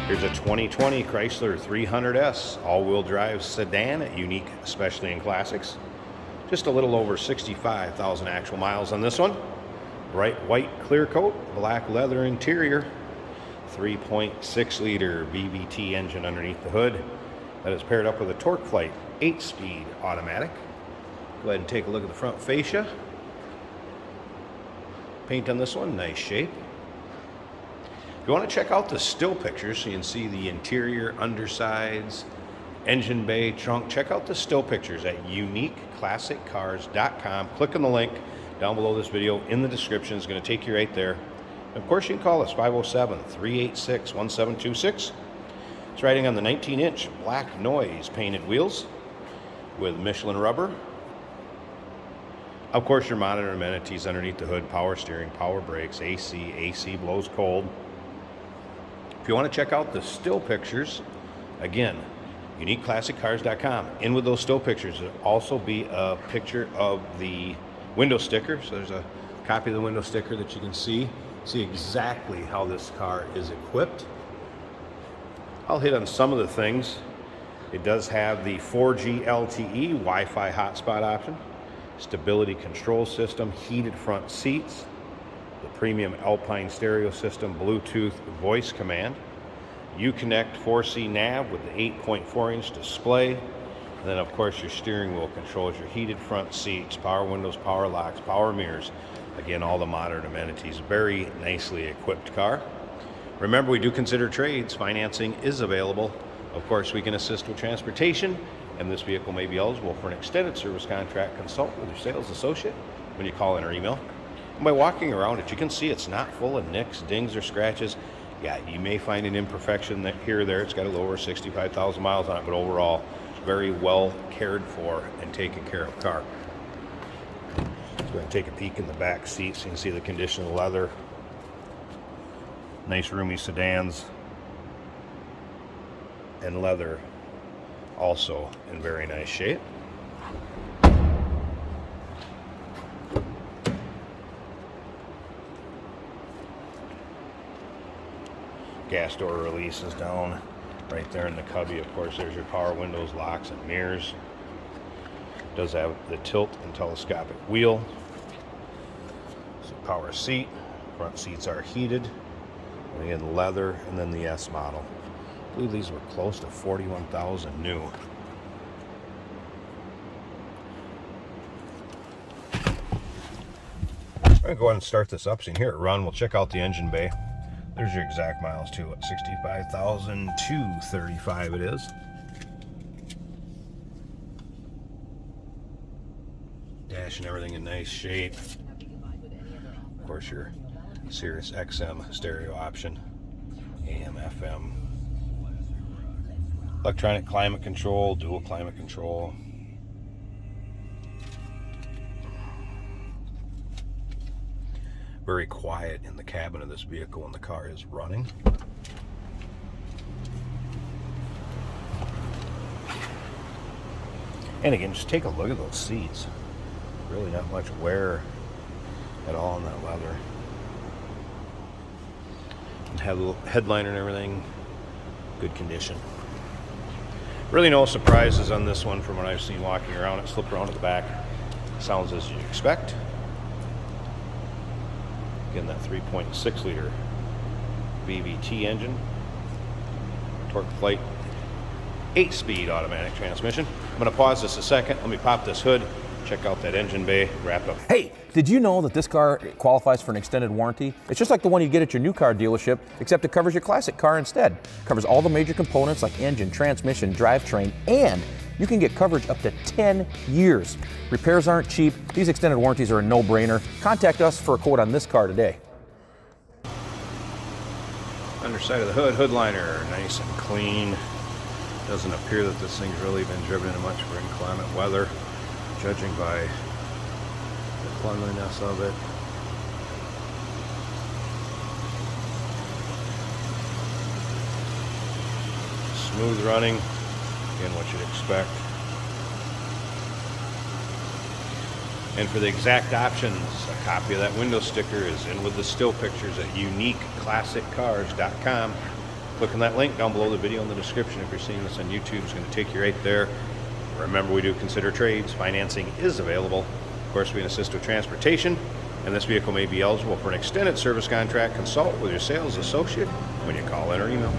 Here's a 2020 Chrysler 300S all-wheel drive sedan at Unique Specialty and Classics. Just a little over 65,000 actual miles on this one. Bright white clear coat, black leather interior, 3.6 liter VVT engine underneath the hood. That is paired up with a TorqueFlite 8-speed automatic. Go ahead and take a look at the front fascia. Paint on this one, nice shape. If you want to check out the still pictures so you can see the interior, undersides, engine bay, trunk, check out the still pictures at uniqueclassiccars.com. Click on the link down below this video in the description. It's going to take you right there. And of course, you can call us 507-386-1726. It's riding on the 19-inch black noise painted wheels with Michelin rubber. Of course, your monitor amenities underneath the hood, power steering, power brakes, AC blows cold. If you want to check out the still pictures, again, uniqueclassiccars.com. In with those still pictures, there'll also be a picture of the window sticker. So there's a copy of the window sticker that you can see exactly how this car is equipped. I'll hit on some of the things. It does have the 4G LTE Wi-Fi hotspot option, stability control system, heated front seats, the premium Alpine stereo system, Bluetooth voice command, Uconnect 4C nav with the 8.4-inch display, and then of course your steering wheel controls your heated front seats, power windows, power locks, power mirrors. Again, all the modern amenities. Very nicely equipped car. Remember, we do consider trades. Financing is available. Of course, we can assist with transportation, and this vehicle may be eligible for an extended service contract. Consult with your sales associate when you call in or email. And by walking around it, you can see it's not full of nicks, dings, or scratches. Yeah, you may find an imperfection that here or there. It's got a little over 65,000 miles on it, but overall, very well cared for and taken care of car. Let's go ahead and take a peek in the back seat so you can see the condition of the leather. Nice roomy sedans, and leather also in very nice shape. Gas door release is down right there in the cubby. Of course, there's your power windows, locks, and mirrors. Does have the tilt and telescopic wheel. So power seat. Front seats are heated. And again, leather, and then the S model. I believe these were close to 41,000 new. I'm going to go ahead and start this up so you can hear it run. We'll check out the engine bay. There's your exact miles too, at 65,235 it is. Dash and everything in nice shape. Of course, your Sirius XM stereo option, AM, FM, electronic climate control, dual climate control. Very quiet in the cabin of this vehicle when the car is running. And again, just take a look at those seats. Really not much wear at all on that leather. And have a little headliner and everything, good condition. Really no surprises on this one from what I've seen walking around. It slipped around at the back. Sounds as you'd expect. Again, that 3.6 liter VVT engine, TorqueFlite 8-speed automatic transmission. I'm going to pause this a second. Let me pop this hood, check out that engine bay, wrap up. Hey, did you know that this car qualifies for an extended warranty? It's just like the one you get at your new car dealership, except it covers your classic car instead. It covers all the major components like engine, transmission, drivetrain, and you can get coverage up to 10 years. Repairs aren't cheap. These extended warranties are a no-brainer. Contact us for a quote on this car today. Underside of the hood, hood liner, nice and clean. Doesn't appear that this thing's really been driven in much for inclement weather, judging by the cleanliness of it. Smooth running, again what you'd expect. And for the exact options, a copy of that window sticker is in with the still pictures at uniqueclassiccars.com. Click on that link down below the video in the description. If you're seeing this on YouTube, it's going to take you right there. Remember, we do consider trades. Financing is available. Of course, we can assist with transportation, and this vehicle may be eligible for an extended service contract. Consult with your sales associate when you call in or email.